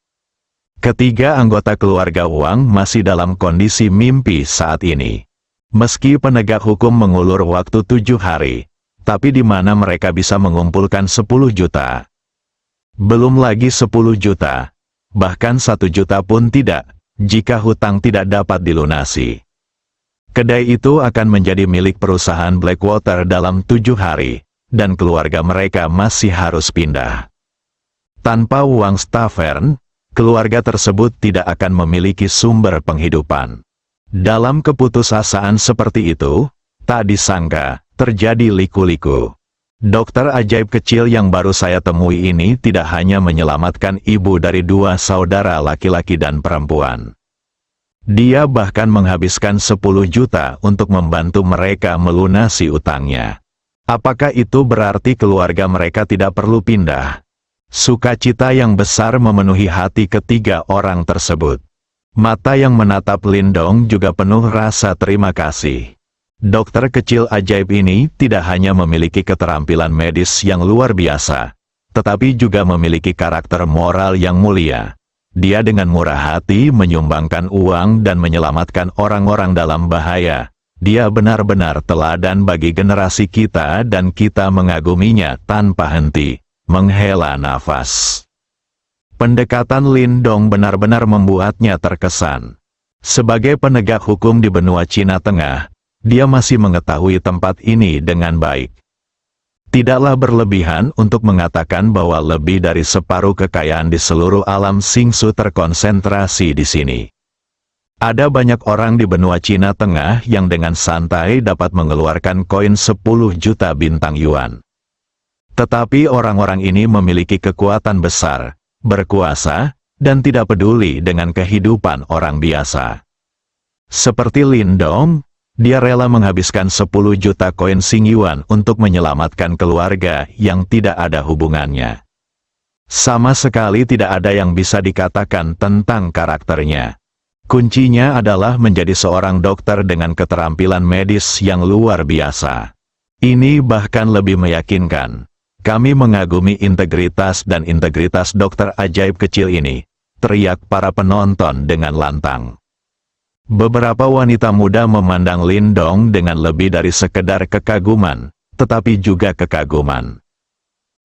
Ketiga anggota keluarga Wang masih dalam kondisi mimpi saat ini. Meski penegak hukum mengulur waktu 7 hari, tapi di mana mereka bisa mengumpulkan 10 juta? Belum lagi 10 juta, bahkan 1 juta pun tidak. Jika hutang tidak dapat dilunasi, kedai itu akan menjadi milik perusahaan Blackwater dalam 7 hari, dan keluarga mereka masih harus pindah. Tanpa uang Stavern, keluarga tersebut tidak akan memiliki sumber penghidupan. Dalam keputusasaan seperti itu, tak disangka, terjadi liku-liku. Dokter ajaib kecil yang baru saya temui ini tidak hanya menyelamatkan ibu dari 2 saudara laki-laki dan perempuan. Dia bahkan menghabiskan 10 juta untuk membantu mereka melunasi utangnya. Apakah itu berarti keluarga mereka tidak perlu pindah? Sukacita yang besar memenuhi hati ketiga orang tersebut. Mata yang menatap Lindong juga penuh rasa terima kasih. Dokter kecil ajaib ini tidak hanya memiliki keterampilan medis yang luar biasa, tetapi juga memiliki karakter moral yang mulia. Dia dengan murah hati menyumbangkan uang dan menyelamatkan orang-orang dalam bahaya. Dia benar-benar teladan bagi generasi kita dan kita mengaguminya tanpa henti. Menghela nafas. Pendekatan Lindong benar-benar membuatnya terkesan. Sebagai penegak hukum di benua Cina Tengah, dia masih mengetahui tempat ini dengan baik. Tidaklah berlebihan untuk mengatakan bahwa lebih dari separuh kekayaan di seluruh alam Xingsu terkonsentrasi di sini. Ada banyak orang di benua Cina Tengah yang dengan santai dapat mengeluarkan koin 10 juta bintang Yuan. Tetapi orang-orang ini memiliki kekuatan besar, berkuasa, dan tidak peduli dengan kehidupan orang biasa. Seperti Lindong, dia rela menghabiskan 10 juta koin Xing Yuan untuk menyelamatkan keluarga yang tidak ada hubungannya. Sama sekali tidak ada yang bisa dikatakan tentang karakternya. Kuncinya adalah menjadi seorang dokter dengan keterampilan medis yang luar biasa. Ini bahkan lebih meyakinkan. Kami mengagumi integritas dan integritas dokter ajaib kecil ini, teriak para penonton dengan lantang. Beberapa wanita muda memandang Lindong dengan lebih dari sekedar kekaguman, tetapi juga kekaguman.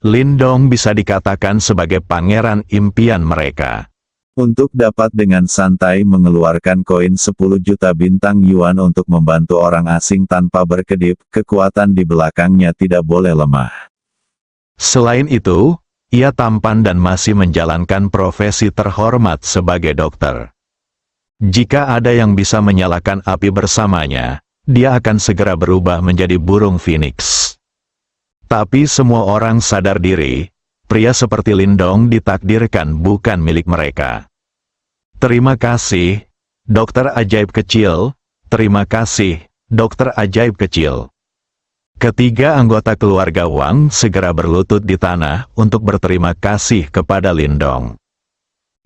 Lindong bisa dikatakan sebagai pangeran impian mereka. Untuk dapat dengan santai mengeluarkan koin 10 juta bintang yuan untuk membantu orang asing tanpa berkedip, kekuatan di belakangnya tidak boleh lemah. Selain itu, ia tampan dan masih menjalankan profesi terhormat sebagai dokter. Jika ada yang bisa menyalakan api bersamanya, dia akan segera berubah menjadi burung phoenix. Tapi semua orang sadar diri, pria seperti Lindong ditakdirkan bukan milik mereka. Terima kasih, dokter ajaib kecil, terima kasih, dokter ajaib kecil. Ketiga anggota keluarga Wang segera berlutut di tanah untuk berterima kasih kepada Lindong.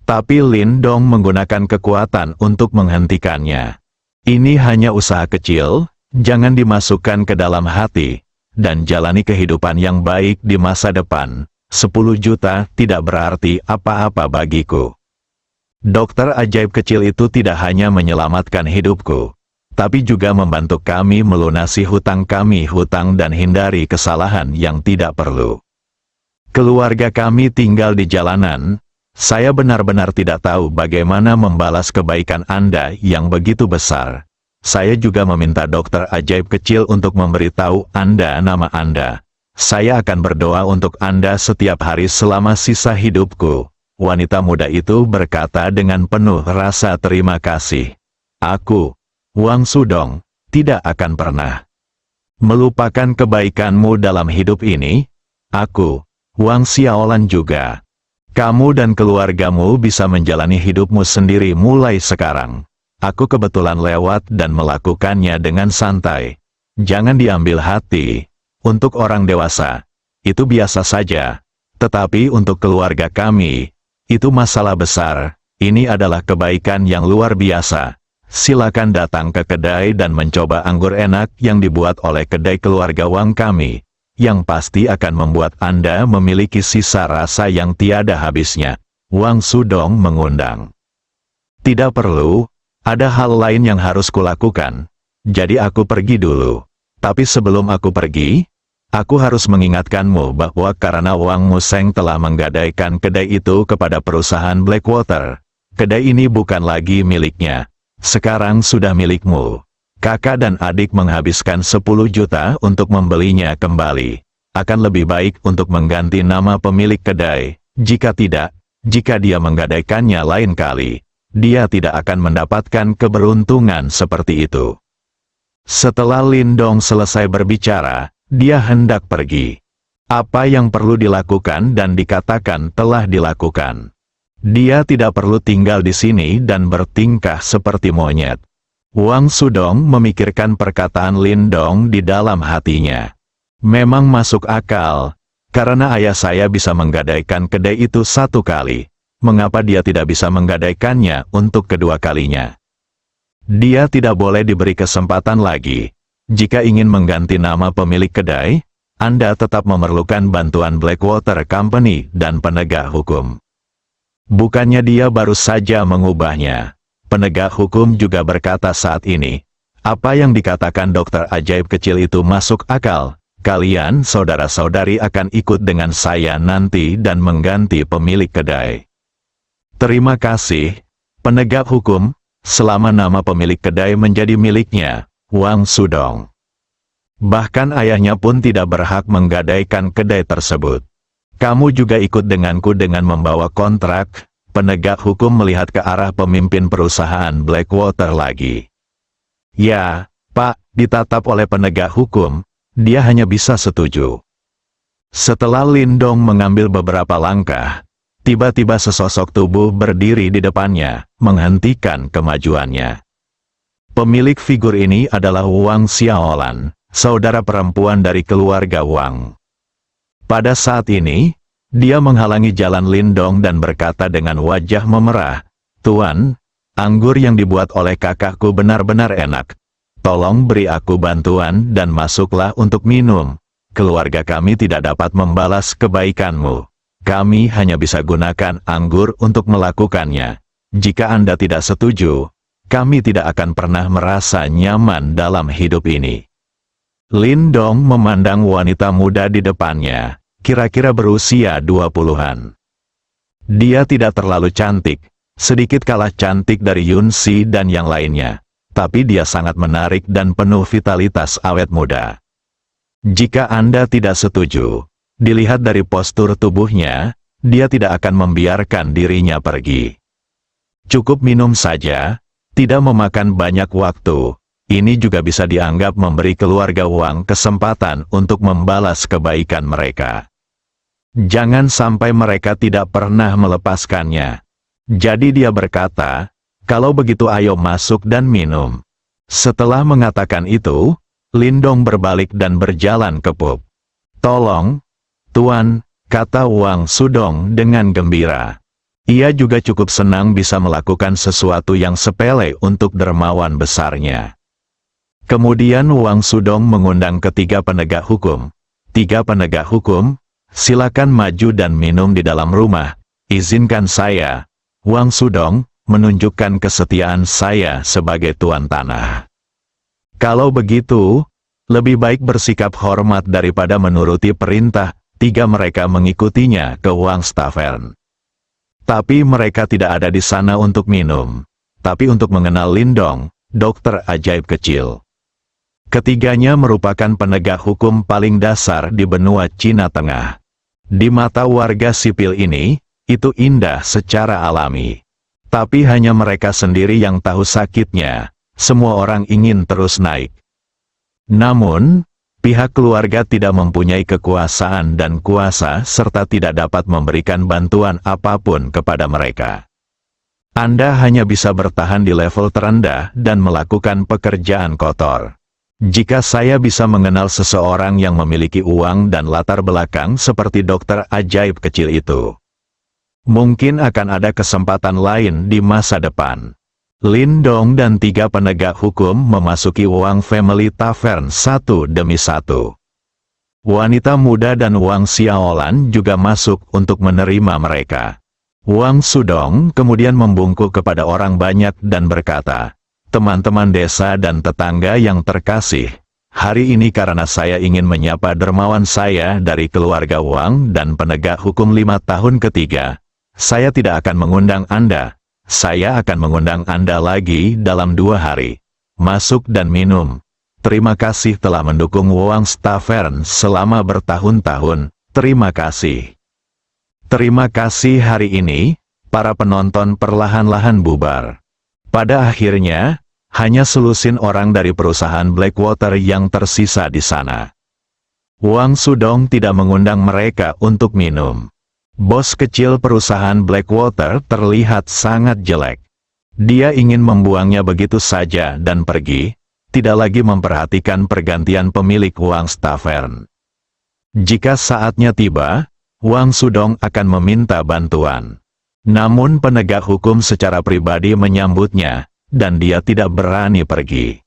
Tapi Lindong menggunakan kekuatan untuk menghentikannya. Ini hanya usaha kecil, jangan dimasukkan ke dalam hati, dan jalani kehidupan yang baik di masa depan. 10 juta tidak berarti apa-apa bagiku. Dokter ajaib kecil itu tidak hanya menyelamatkan hidupku, tapi juga membantu kami melunasi hutang dan hindari kesalahan yang tidak perlu. Keluarga kami tinggal di jalanan, saya benar-benar tidak tahu bagaimana membalas kebaikan Anda yang begitu besar. Saya juga meminta dokter ajaib kecil untuk memberitahu Anda nama Anda. Saya akan berdoa untuk Anda setiap hari selama sisa hidupku. Wanita muda itu berkata dengan penuh rasa terima kasih. Aku, Wang Sudong, tidak akan pernah melupakan kebaikanmu dalam hidup ini. Aku, Wang Xiaolan juga. Kamu dan keluargamu bisa menjalani hidupmu sendiri mulai sekarang. Aku kebetulan lewat dan melakukannya dengan santai. Jangan diambil hati. Untuk orang dewasa, itu biasa saja. Tetapi untuk keluarga kami, itu masalah besar. Ini adalah kebaikan yang luar biasa. Silakan datang ke kedai dan mencoba anggur enak yang dibuat oleh kedai keluarga Wang kami, yang pasti akan membuat Anda memiliki sisa rasa yang tiada habisnya. Wang Sudong mengundang. Tidak perlu, ada hal lain yang harus kulakukan. Jadi aku pergi dulu. Tapi sebelum aku pergi, aku harus mengingatkanmu bahwa karena Wang Museng telah menggadaikan kedai itu kepada perusahaan Blackwater, kedai ini bukan lagi miliknya. Sekarang sudah milikmu. Kakak dan adik menghabiskan 10 juta untuk membelinya kembali. Akan lebih baik untuk mengganti nama pemilik kedai. Jika tidak, jika dia menggadaikannya lain kali, dia tidak akan mendapatkan keberuntungan seperti itu. Setelah Lindong selesai berbicara, dia hendak pergi. Apa yang perlu dilakukan dan dikatakan telah dilakukan. Dia tidak perlu tinggal di sini dan bertingkah seperti monyet. Wang Sudong memikirkan perkataan Lindong di dalam hatinya. Memang masuk akal, karena ayah saya bisa menggadaikan kedai itu 1 kali. Mengapa dia tidak bisa menggadaikannya untuk kedua kalinya? Dia tidak boleh diberi kesempatan lagi. Jika ingin mengganti nama pemilik kedai, Anda tetap memerlukan bantuan Blackwater Company dan penegak hukum. Bukannya dia baru saja mengubahnya. Penegak hukum juga berkata saat ini, apa yang dikatakan dokter ajaib kecil itu masuk akal. Kalian saudara-saudari akan ikut dengan saya nanti dan mengganti pemilik kedai. Terima kasih, penegak hukum, selama nama pemilik kedai menjadi miliknya, Wang Sudong. Bahkan ayahnya pun tidak berhak menggadaikan kedai tersebut. Kamu juga ikut denganku dengan membawa kontrak. Penegak hukum melihat ke arah pemimpin perusahaan Blackwater lagi. Ya, Pak, ditatap oleh penegak hukum, dia hanya bisa setuju. Setelah Lindong mengambil beberapa langkah, tiba-tiba sesosok tubuh berdiri di depannya, menghentikan kemajuannya. Pemilik figur ini adalah Wang Xiaolan, saudara perempuan dari keluarga Wang. Pada saat ini, dia menghalangi jalan Lindong dan berkata dengan wajah memerah, Tuan, Anggur yang dibuat oleh kakakku benar-benar enak. Tolong beri aku bantuan dan masuklah untuk minum. Keluarga kami tidak dapat membalas kebaikanmu. Kami hanya bisa gunakan anggur untuk melakukannya. Jika Anda tidak setuju, kami tidak akan pernah merasa nyaman dalam hidup ini. Lindong memandang wanita muda di depannya, kira-kira berusia 20-an. Dia tidak terlalu cantik, sedikit kalah cantik dari Yunsi dan yang lainnya. Tapi dia sangat menarik dan penuh vitalitas awet muda. Jika Anda tidak setuju, dilihat dari postur tubuhnya, dia tidak akan membiarkan dirinya pergi. Cukup minum saja, tidak memakan banyak waktu. Ini juga bisa dianggap memberi keluarga Wang kesempatan untuk membalas kebaikan mereka. Jangan sampai mereka tidak pernah melepaskannya. Jadi dia berkata, kalau begitu ayo masuk dan minum. Setelah mengatakan itu, Lindong berbalik dan berjalan ke pub. Tolong, Tuan, kata Wang Sudong dengan gembira. Ia juga cukup senang bisa melakukan sesuatu yang sepele untuk dermawan besarnya. Kemudian Wang Sudong mengundang ketiga penegak hukum. Tiga penegak hukum, silakan maju dan minum di dalam rumah. Izinkan saya, Wang Sudong, menunjukkan kesetiaan saya sebagai tuan tanah. Kalau begitu, lebih baik bersikap hormat daripada menuruti perintah. Tiga mereka mengikutinya ke Wang's Tavern. Tapi mereka tidak ada di sana untuk minum, tapi untuk mengenal Lindong, dokter ajaib kecil. Ketiganya merupakan penegak hukum paling dasar di benua Cina Tengah. Di mata warga sipil ini, itu indah secara alami. Tapi hanya mereka sendiri yang tahu sakitnya, semua orang ingin terus naik. Namun, pihak keluarga tidak mempunyai kekuasaan dan kuasa serta tidak dapat memberikan bantuan apapun kepada mereka. Anda hanya bisa bertahan di level terendah dan melakukan pekerjaan kotor. Jika saya bisa mengenal seseorang yang memiliki uang dan latar belakang seperti dokter ajaib kecil itu, mungkin akan ada kesempatan lain di masa depan. Lindong dan tiga penegak hukum memasuki Wang Family Tavern satu demi satu. Wanita muda dan Wang Xiaolan juga masuk untuk menerima mereka. Wang Sudong kemudian membungkuk kepada orang banyak dan berkata, teman-teman desa dan tetangga yang terkasih, hari ini karena saya ingin menyapa dermawan saya dari keluarga Wang dan penegak hukum 5 tahun ketiga, saya tidak akan mengundang Anda. Saya akan mengundang Anda lagi dalam 2 hari. Masuk dan minum. Terima kasih telah mendukung Wang's Tavern selama bertahun-tahun. Terima kasih. Terima kasih. Hari ini, para penonton perlahan-lahan bubar. Pada akhirnya, hanya selusin orang dari perusahaan Blackwater yang tersisa di sana. Wang Sudong tidak mengundang mereka untuk minum. Bos kecil perusahaan Blackwater terlihat sangat jelek. Dia ingin membuangnya begitu saja dan pergi, tidak lagi memperhatikan pergantian pemilik Wang's Tavern. Jika saatnya tiba, Wang Sudong akan meminta bantuan. Namun penegak hukum secara pribadi menyambutnya, dan dia tidak berani pergi.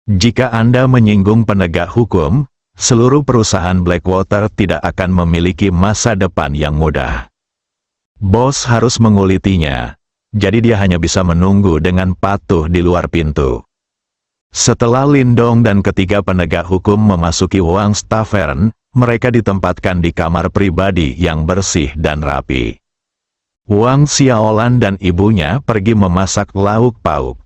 Jika Anda menyinggung penegak hukum, seluruh perusahaan Blackwater tidak akan memiliki masa depan yang mudah. Bos harus mengulitinya, jadi dia hanya bisa menunggu dengan patuh di luar pintu. Setelah Lindong dan ketiga penegak hukum memasuki Wang's Tavern, mereka ditempatkan di kamar pribadi yang bersih dan rapi. Wang Xiaolan dan ibunya pergi memasak lauk pauk.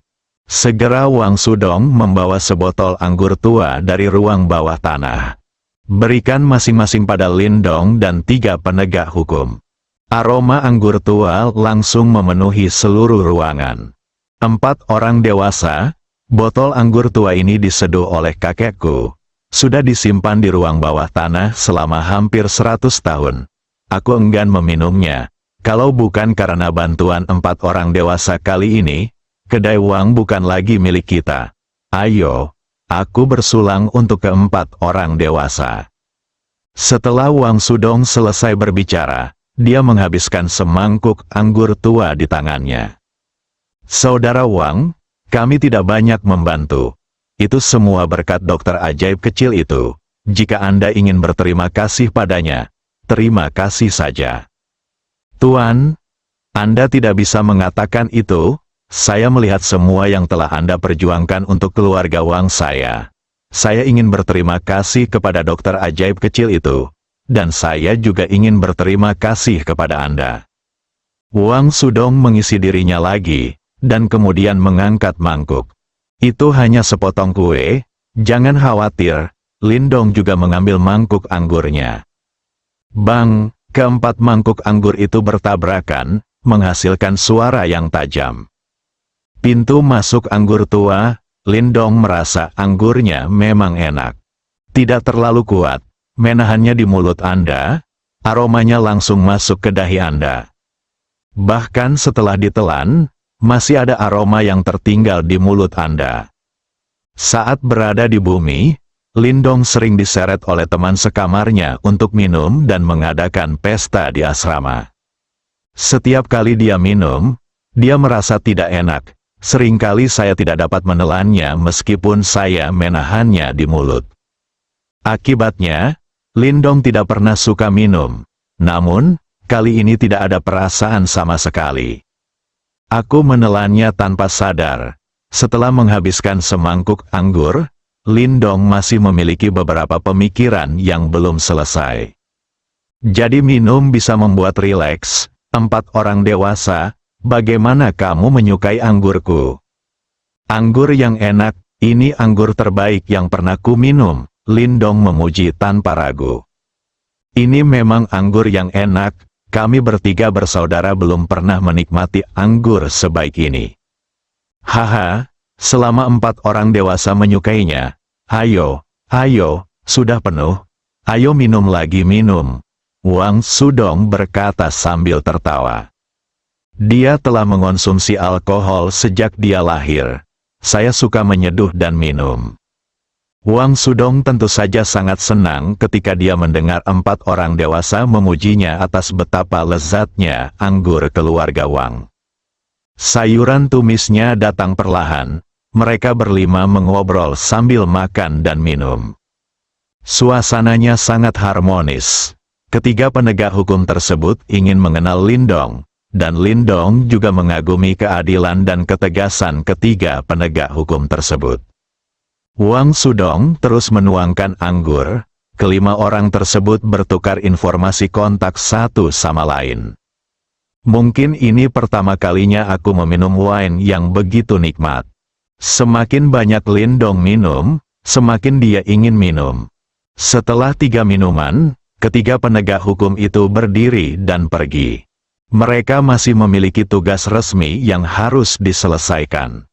Segera Wang Sudong membawa sebotol anggur tua dari ruang bawah tanah. Berikan masing-masing pada Lindong dan tiga penegak hukum. Aroma anggur tua langsung memenuhi seluruh ruangan. 4 orang dewasa, botol anggur tua ini diseduh oleh kakekku. Sudah disimpan di ruang bawah tanah selama hampir 100 tahun. Aku enggan meminumnya. Kalau bukan karena bantuan 4 orang dewasa kali ini, kedai Wang bukan lagi milik kita. Ayo, aku bersulang untuk ke-4 orang dewasa. Setelah Wang Sudong selesai berbicara, dia menghabiskan semangkuk anggur tua di tangannya. Saudara Wang, kami tidak banyak membantu. Itu semua berkat dokter ajaib kecil itu. Jika Anda ingin berterima kasih padanya, terima kasih saja. Tuan, Anda tidak bisa mengatakan itu. Saya melihat semua yang telah Anda perjuangkan untuk keluarga Wang saya. Saya ingin berterima kasih kepada dokter ajaib kecil itu. Dan saya juga ingin berterima kasih kepada Anda. Wang Sudong mengisi dirinya lagi, dan kemudian mengangkat mangkuk. Itu hanya sepotong kue, jangan khawatir. Lindong juga mengambil mangkuk anggurnya. Bang, keempat mangkuk anggur itu bertabrakan, menghasilkan suara yang tajam. Pintu masuk anggur tua, Lindong merasa anggurnya memang enak. Tidak terlalu kuat, menahannya di mulut Anda, aromanya langsung masuk ke dahi Anda. Bahkan setelah ditelan, masih ada aroma yang tertinggal di mulut Anda. Saat berada di bumi, Lindong sering diseret oleh teman sekamarnya untuk minum dan mengadakan pesta di asrama. Setiap kali dia minum, dia merasa tidak enak. Seringkali saya tidak dapat menelannya meskipun saya menahannya di mulut. Akibatnya, Lindong tidak pernah suka minum. Namun, kali ini tidak ada perasaan sama sekali. Aku menelannya tanpa sadar. Setelah menghabiskan semangkuk anggur, Lindong masih memiliki beberapa pemikiran yang belum selesai. Jadi minum bisa membuat rileks. 4 orang dewasa, bagaimana kamu menyukai anggurku? Anggur yang enak, ini anggur terbaik yang pernah ku minum, Lindong memuji tanpa ragu. Ini memang anggur yang enak, kami bertiga bersaudara belum pernah menikmati anggur sebaik ini. Haha, selama 4 orang dewasa menyukainya, ayo, sudah penuh, ayo minum lagi minum. Wang Sudong berkata sambil tertawa. Dia telah mengonsumsi alkohol sejak dia lahir. Saya suka menyeduh dan minum. Wang Sudong tentu saja sangat senang ketika dia mendengar 4 orang dewasa memujinya atas betapa lezatnya anggur keluarga Wang. Sayuran tumisnya datang perlahan. Mereka berlima mengobrol sambil makan dan minum. Suasananya sangat harmonis. Ketiga penegak hukum tersebut ingin mengenal Lindong, dan Lindong juga mengagumi keadilan dan ketegasan ketiga penegak hukum tersebut. Wang Sudong terus menuangkan anggur, kelima orang tersebut bertukar informasi kontak satu sama lain. Mungkin ini pertama kalinya aku meminum wine yang begitu nikmat. Semakin banyak Lindong minum, semakin dia ingin minum. Setelah 3 minuman, ketiga penegak hukum itu berdiri dan pergi. Mereka masih memiliki tugas resmi yang harus diselesaikan.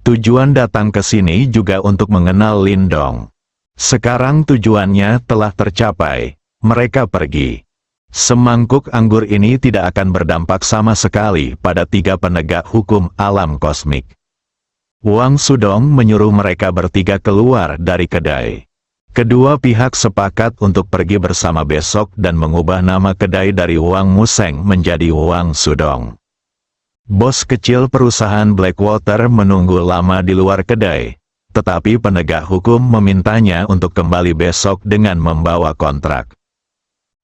Tujuan datang ke sini juga untuk mengenal Lindong. Sekarang tujuannya telah tercapai, mereka pergi. Semangkuk anggur ini tidak akan berdampak sama sekali pada 3 penegak hukum alam kosmik. Wang Sudong menyuruh mereka bertiga keluar dari kedai. Kedua pihak sepakat untuk pergi bersama besok dan mengubah nama kedai dari Wang Museng menjadi Wang Sudong. Bos kecil perusahaan Blackwater menunggu lama di luar kedai, tetapi penegak hukum memintanya untuk kembali besok dengan membawa kontrak.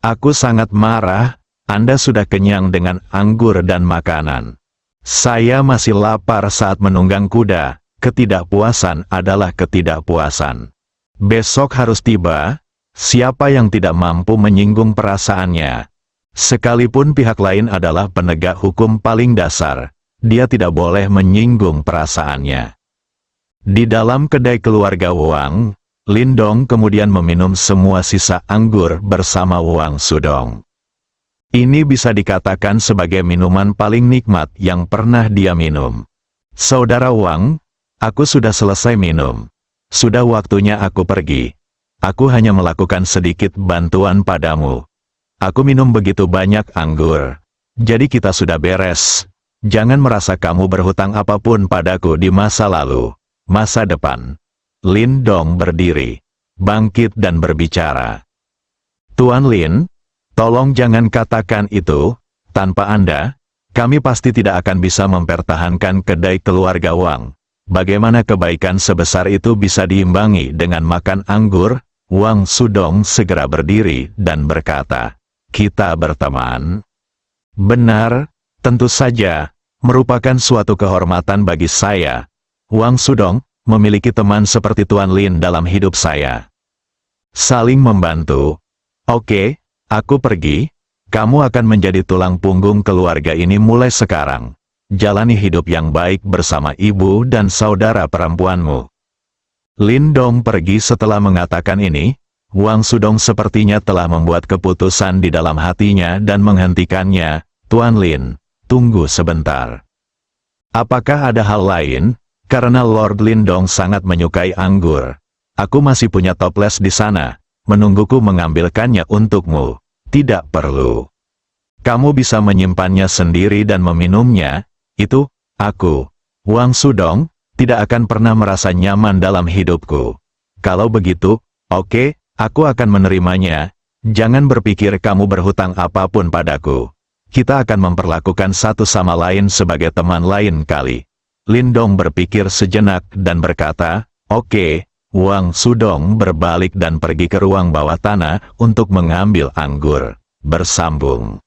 Aku sangat marah, Anda sudah kenyang dengan anggur dan makanan. Saya masih lapar saat menunggang kuda, ketidakpuasan adalah ketidakpuasan. Besok harus tiba, siapa yang tidak mampu menyinggung perasaannya. Sekalipun pihak lain adalah penegak hukum paling dasar, dia tidak boleh menyinggung perasaannya. Di dalam kedai keluarga Wang, Lindong kemudian meminum semua sisa anggur bersama Wang Sudong. Ini bisa dikatakan sebagai minuman paling nikmat yang pernah dia minum. Saudara Wang, aku sudah selesai minum. Sudah waktunya aku pergi. Aku hanya melakukan sedikit bantuan padamu. Aku minum begitu banyak anggur. Jadi kita sudah beres. Jangan merasa kamu berhutang apapun padaku di masa lalu, masa depan. Lindong berdiri, bangkit dan berbicara. Tuan Lin, tolong jangan katakan itu, tanpa Anda, Kami pasti tidak akan bisa mempertahankan kedai keluarga Wang. Bagaimana kebaikan sebesar itu bisa diimbangi dengan makan anggur? Wang Sudong segera berdiri dan berkata, "Kita berteman." "Benar, tentu saja, merupakan suatu kehormatan bagi saya. Wang Sudong, memiliki teman seperti Tuan Lin dalam hidup saya. Saling membantu. Oke, aku pergi. Kamu akan menjadi tulang punggung keluarga ini mulai sekarang. Jalani hidup yang baik bersama ibu dan saudara perempuanmu." Lin Dong pergi setelah mengatakan ini. Wang Sudong sepertinya telah membuat keputusan di dalam hatinya dan menghentikannya. "Tuan Lin, tunggu sebentar. Apakah ada hal lain? Karena Lord Lin Dong sangat menyukai anggur. Aku masih punya toples di sana, menungguku mengambilkannya untukmu." "Tidak perlu. Kamu bisa menyimpannya sendiri dan meminumnya. Itu, aku, Wang Sudong, tidak akan pernah merasa nyaman dalam hidupku. Kalau begitu, oke, aku akan menerimanya. Jangan berpikir kamu berhutang apapun padaku. Kita akan memperlakukan satu sama lain sebagai teman lain kali." Lin Dong berpikir sejenak dan berkata, "Oke." Wang Sudong berbalik dan pergi ke ruang bawah tanah untuk mengambil anggur. Bersambung.